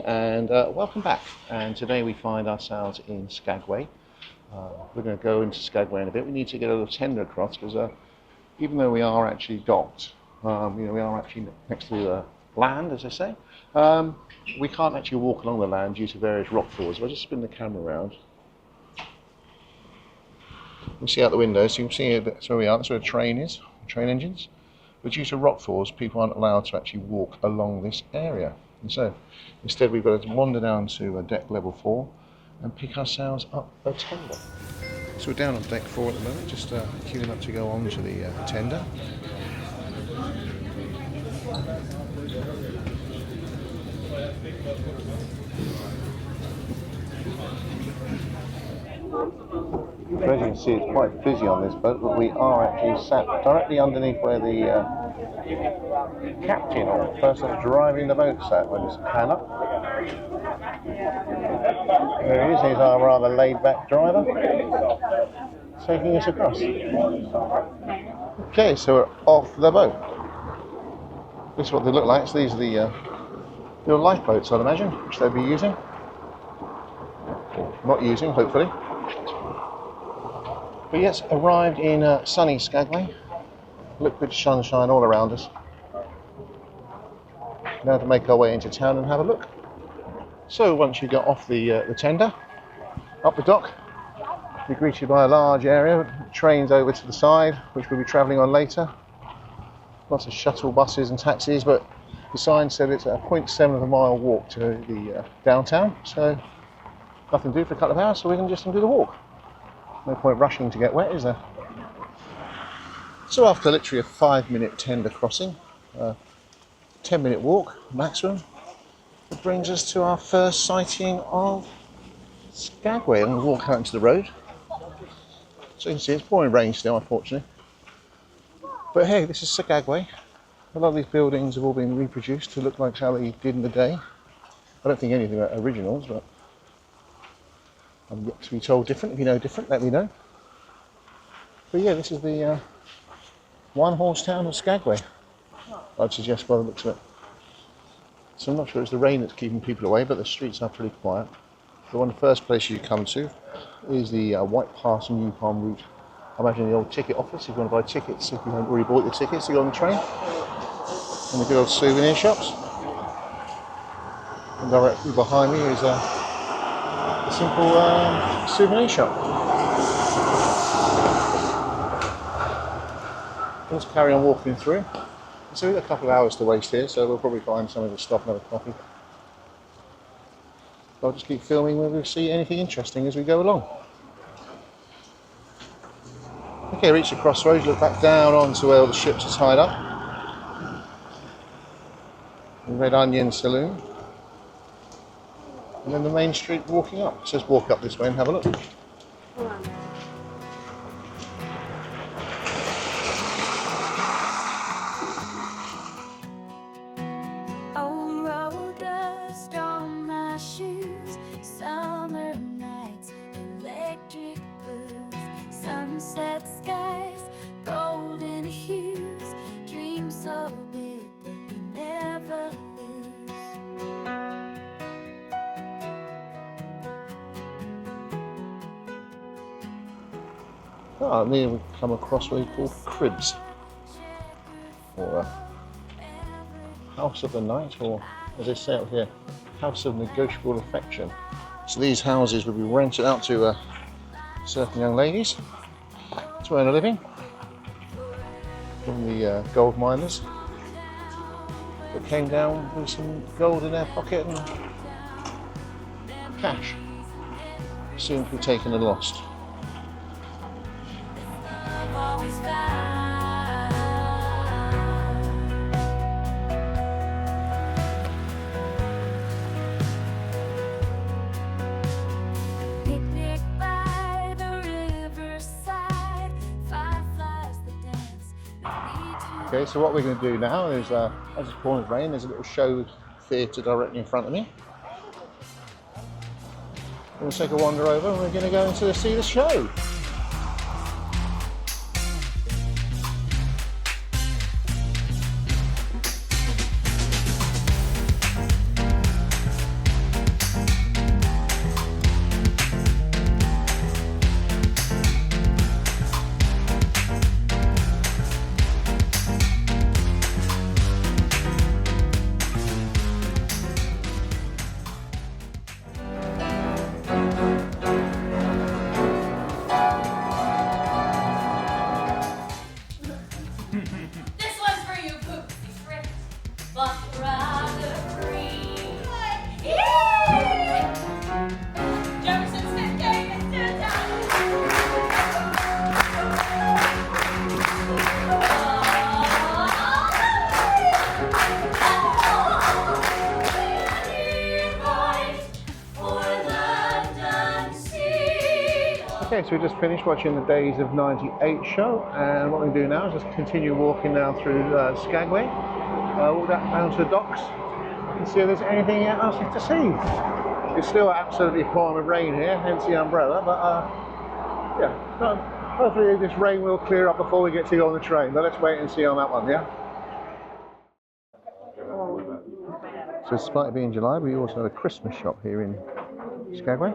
morning and welcome back. And today we find ourselves in Skagway. We're going to go into Skagway in a bit. We need to get a little tender across because even though we are actually docked, we are actually next to the land, as they say, we can't actually walk along the land due to various rock falls. If I just spin the camera around, you see out the window, so you can see that's where we are, that's where the train is, train engines. But due to rock falls, people aren't allowed to actually walk along this area. And so instead we've got to wander down to deck level 4 and pick ourselves up a tender. So we're down on deck 4 at the moment, just queuing up to go on to the tender. As you can see, it's quite busy on this boat, but we are actually sat directly underneath where the captain or person driving the boat sat when it's pan up. There he is, he's our rather laid-back driver, taking us across. Okay, so we're off the boat. This is what they look like. So these are the little lifeboats, I'd imagine, which they'll be using. Or not using, hopefully. But yes, arrived in sunny Skagway. Liquid sunshine all around us. Now to make our way into town and have a look. So once you get off the tender, up the dock, you're greeted by a large area, trains over to the side, which we'll be travelling on later. Lots of shuttle buses and taxis, but the sign said it's a 0.7 of a mile walk to the downtown, so nothing to do for a couple of hours, so we can just do the walk. No point rushing to get wet, is there? So after literally a 5-minute tender crossing, 10-minute walk maximum, it brings us to our first sighting of Skagway. I'm going to walk out into the road. So you can see it's pouring rain still, unfortunately. But hey, this is Skagway. A lot of these buildings have all been reproduced to look like how they did in the day. I don't think anything are originals, but I'm yet to be told different. If you know different, let me know. But yeah, this is the one-horse town of Skagway, I'd suggest by the looks of it. So I'm not sure it's the rain that's keeping people away, but the streets are pretty quiet. The one first place you come to is the White Pass and Yukon route. I imagine the old ticket office, if you want to buy tickets, if you haven't already bought your tickets to go on the train. And the good old souvenir shops. And directly behind me is a simple souvenir shop. Let's carry on walking through. So we've got a couple of hours to waste here, so we'll probably find somewhere to stop and have a coffee. I'll just keep filming where we see anything interesting as we go along. Okay, reach the crossroads, look back down onto where all the ships are tied up. The Red Onion Saloon. And then the main street walking up. So let's walk up this way and have a look. Old road dust on my shoes, summer nights, electric blues, sunset skies, golden hues, dreams so big that we never lose. Ah, and then we come across what we call cribs, or house of the night, or as they say out here, house of negotiable affection. So these houses would be rented out to certain young ladies to earn a living from the gold miners that came down with some gold in their pocket and cash, soon to be taken and lost. Always found. Picnic by the riverside, fireflies that dance. Okay, so what we're going to do now is, as it's pouring rain, there's a little show theatre directly in front of me. We're going to take a wander over and we're going to go and see the show. This one's for you, Poopsie Friend. But rather free. Yay! Jefferson Smith came into town. Okay, so we just finished watching the Days of '98 show, and what we do now is just continue walking now through Skagway, walk down to the docks, and see if there's anything else to see. It's still absolutely pouring with rain here, hence the umbrella, but yeah, hopefully this rain will clear up before we get to go on the train, but let's wait and see on that one, yeah? So despite it being July, we also have a Christmas shop here in Skagway.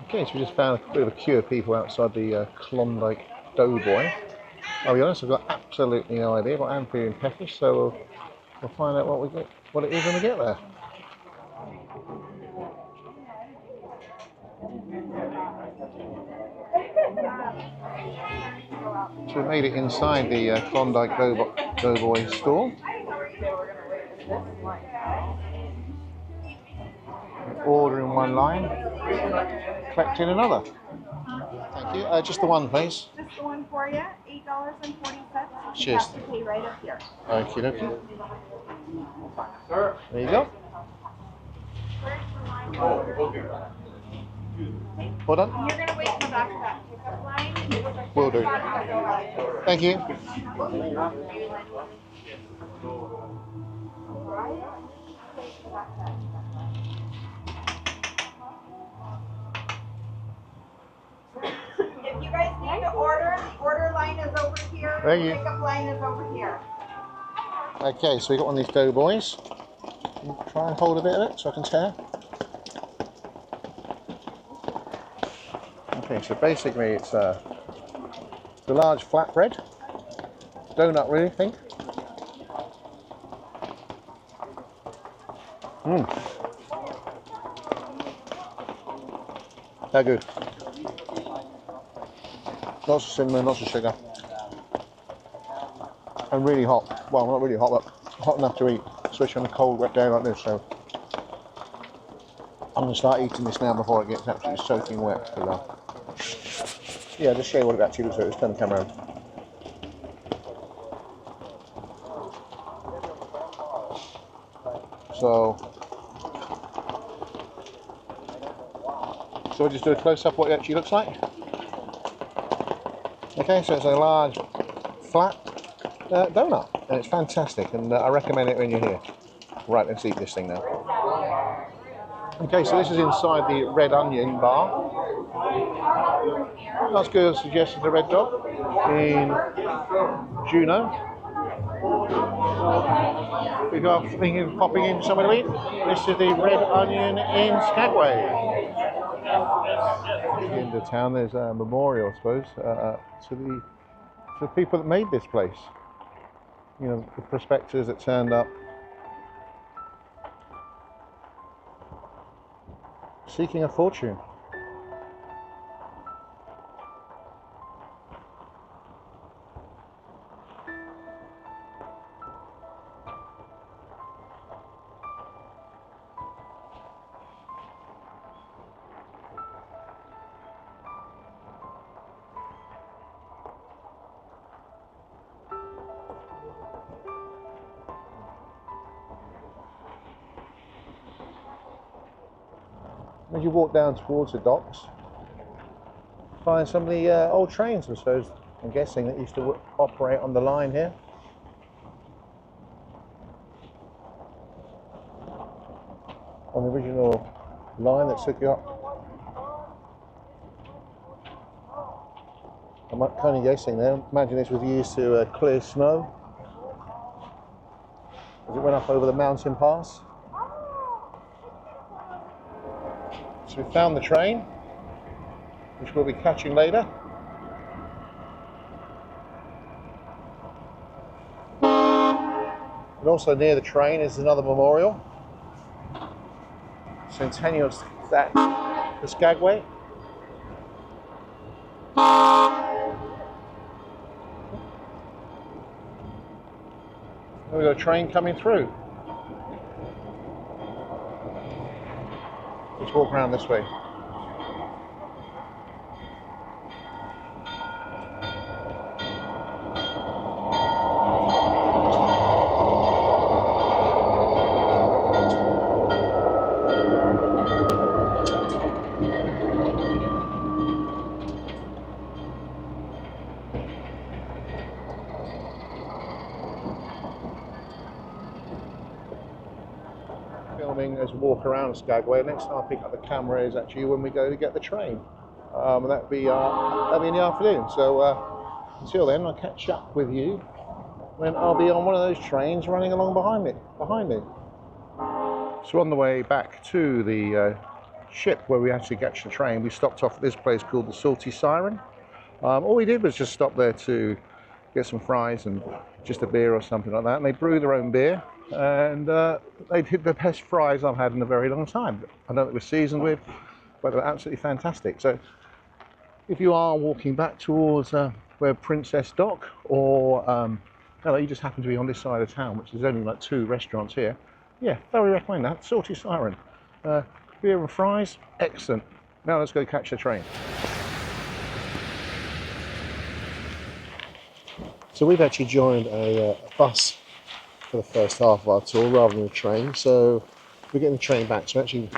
Okay, so we just found a bit of a queue of people outside the Klondike Doughboy. I'll be honest, I've got absolutely no idea, but I'm feeling peckish, so we'll find out what it is when we get there. So we made it inside the Klondike Doughboy store. Order in one line, collect in another. Thank you. Just the one, please. Just the one for you, $8.40. Cheers. You have to pay right up here. Okie dokie. There you go. Well done. You're going to wait in the back of that pickup line. Will do. Thank you. If you guys need to order, the order line is over here. Thank you. The pickup line is over here. Okay, so we got one of these Doughboys. Try and hold a bit of it so I can tear. Okay, so basically it's a large flatbread. Donut, really, I think. They're good. Lots of cinnamon, lots of sugar. And really hot. Well, not really hot, but hot enough to eat, especially on a cold, wet day like this. So I'm going to start eating this now before it gets absolutely soaking wet. Yeah, just show you what it actually looks like. Just turn the camera around. So I'll just do a close-up of what it actually looks like. Okay, so it's a large, flat donut, and it's fantastic, and I recommend it when you're here. Right, let's eat this thing now. Okay, so this is inside the Red Onion bar. That's good, as suggested the Red Dog in Juneau. If you're thinking of popping in somewhere to eat, this is the Red Onion in Skagway. At the end of town, there's a memorial, I suppose, to the people that made this place. You know, the prospectors that turned up seeking a fortune. As you walk down towards the docks, find some of the old trains, I suppose, I'm guessing, that used to operate on the line here. On the original line that took you up. I'm kind of guessing there. Imagine this was used to clear snow as it went up over the mountain pass. So we found the train, which we'll be catching later. And also near the train is another memorial. Centennial of that, the Skagway. We've got a train coming through. Let's walk around this way. Filming as we walk around Skagway. Next time I pick up the camera is actually when we go to get the train. That'd be in the afternoon. So until then, I'll catch up with you when I'll be on one of those trains running along behind me. So on the way back to the ship where we actually catch the train, we stopped off at this place called the Salty Siren. All we did was just stop there to get some fries and just a beer or something like that. And they brew their own beer, and they did the best fries I've had in a very long time. I know it was seasoned with, but they're absolutely fantastic. So if you are walking back towards where Princess Dock, or you just happen to be on this side of town, which is only like 2 restaurants here, yeah, thoroughly recommend that. Salty Siren. Beer and fries, excellent. Now let's go catch the train. So we've actually joined a bus for the first half of our tour rather than a train. So we're getting the train back. So actually,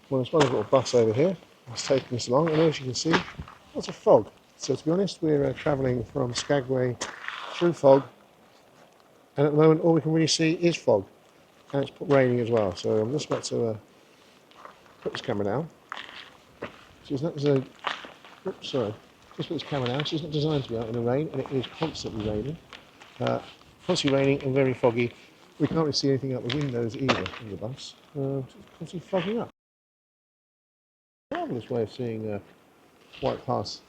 there's one little bus over here. It's taking us along, and as you can see, lots of fog. So to be honest, we're travelling from Skagway through fog, and at the moment all we can really see is fog, and it's raining as well. So I'm just about to put this camera down. So it's not oops, sorry. Just put this camera down. It's not designed to be out in the rain, and it is constantly raining. Constantly raining and very foggy. We can't really see anything out the windows either in the bus. It's constantly fogging up. Marvellous way of seeing White Pass.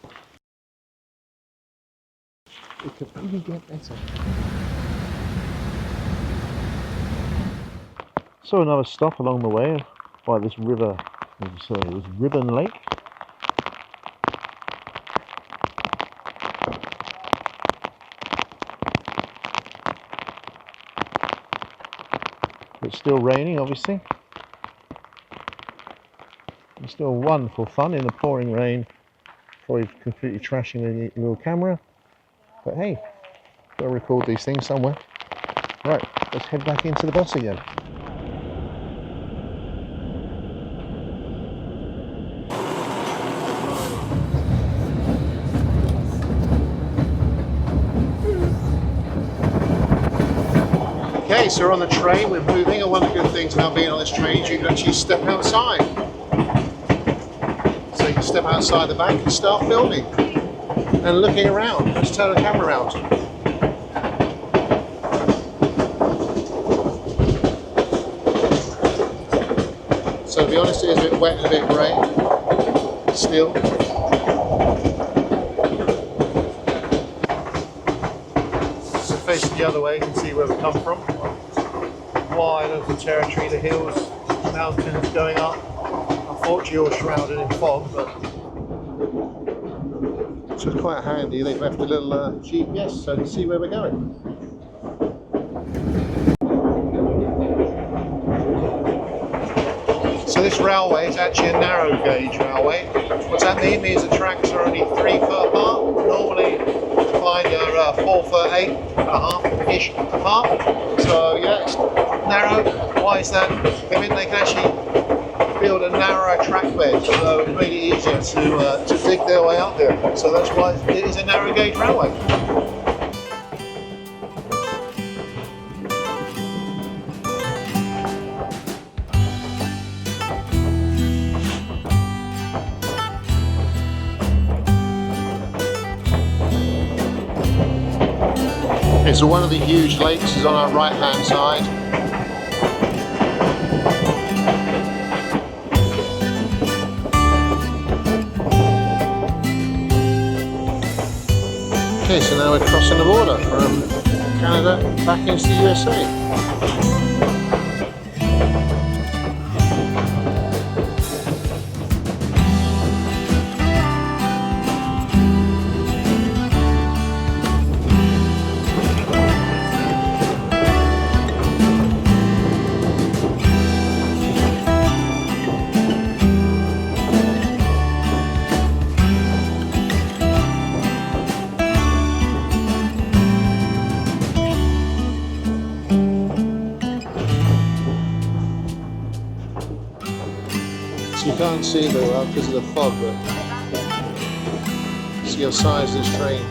It could only get better. So another stop along the way by this river, this Ribbon Lake. It's still raining, obviously. It's still wonderful fun in the pouring rain. Probably completely trashing the little camera. But hey, gotta record these things somewhere. Right, let's head back into the bus again. Okay, so we're on the train, we're moving, and one of the good things about being on this train is you can actually step outside. So you can step outside the bank and start filming and looking around. Let's turn the camera around. So to be honest, it is a bit wet and a bit grey still. So facing the other way, you can see where we come from. Wide open territory, the hills, mountains going up. Unfortunately all shrouded in fog, but which is quite handy. They've left a little GPS so you can see where we're going. So this railway is actually a narrow gauge railway. What's that mean? It means the tracks are only 3 foot apart. Normally find you're 4 foot 8.5-ish apart. So yeah, it's narrow. Why is that? I mean, they can actually build a narrower track bed, so it's made it easier to dig their way up there. So that's why it is a narrow gauge railway. Okay, so one of the huge lakes is on our right hand side. Okay, so now we're crossing the border from Canada back into the USA. You can't see very well because of the fog, but see the size of this train.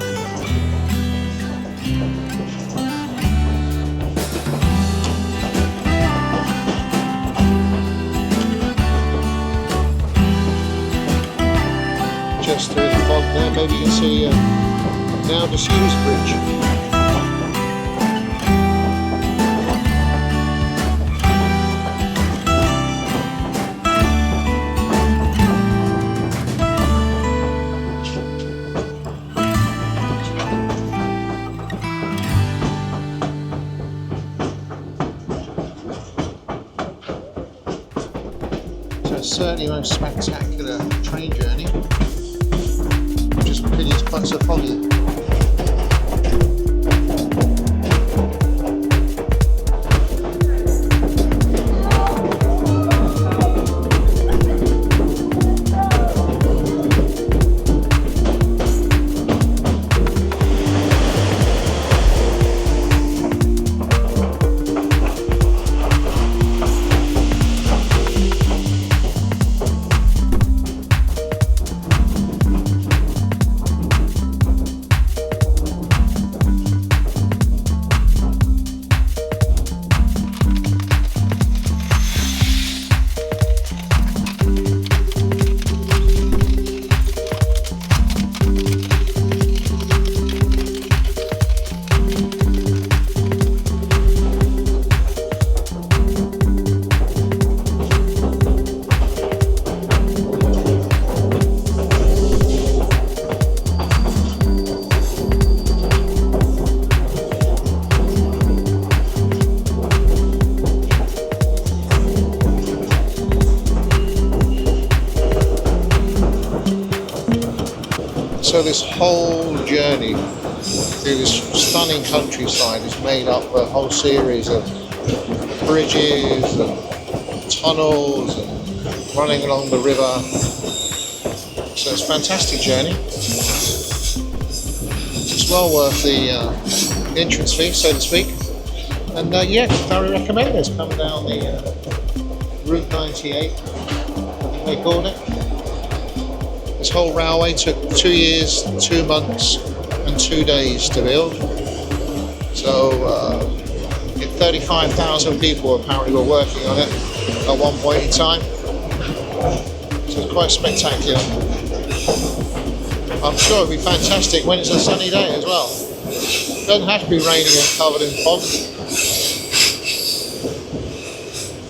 Just through the fog there, maybe you can see now disused bridge. So it's certainly the most spectacular train journey. Just because it's quite so foggy. So this whole journey through this stunning countryside is made up of a whole series of bridges and tunnels and running along the river. So it's a fantastic journey. It's well worth the entrance fee, so to speak. And yeah, thoroughly recommend this. Come down the Route 98, I think they called it. This whole railway took 2 years, 2 months and 2 days to build. So 35,000 people apparently were working on it at one point in time. So it's quite spectacular. I'm sure it'll be fantastic when it's a sunny day as well. It doesn't have to be raining and covered in fog.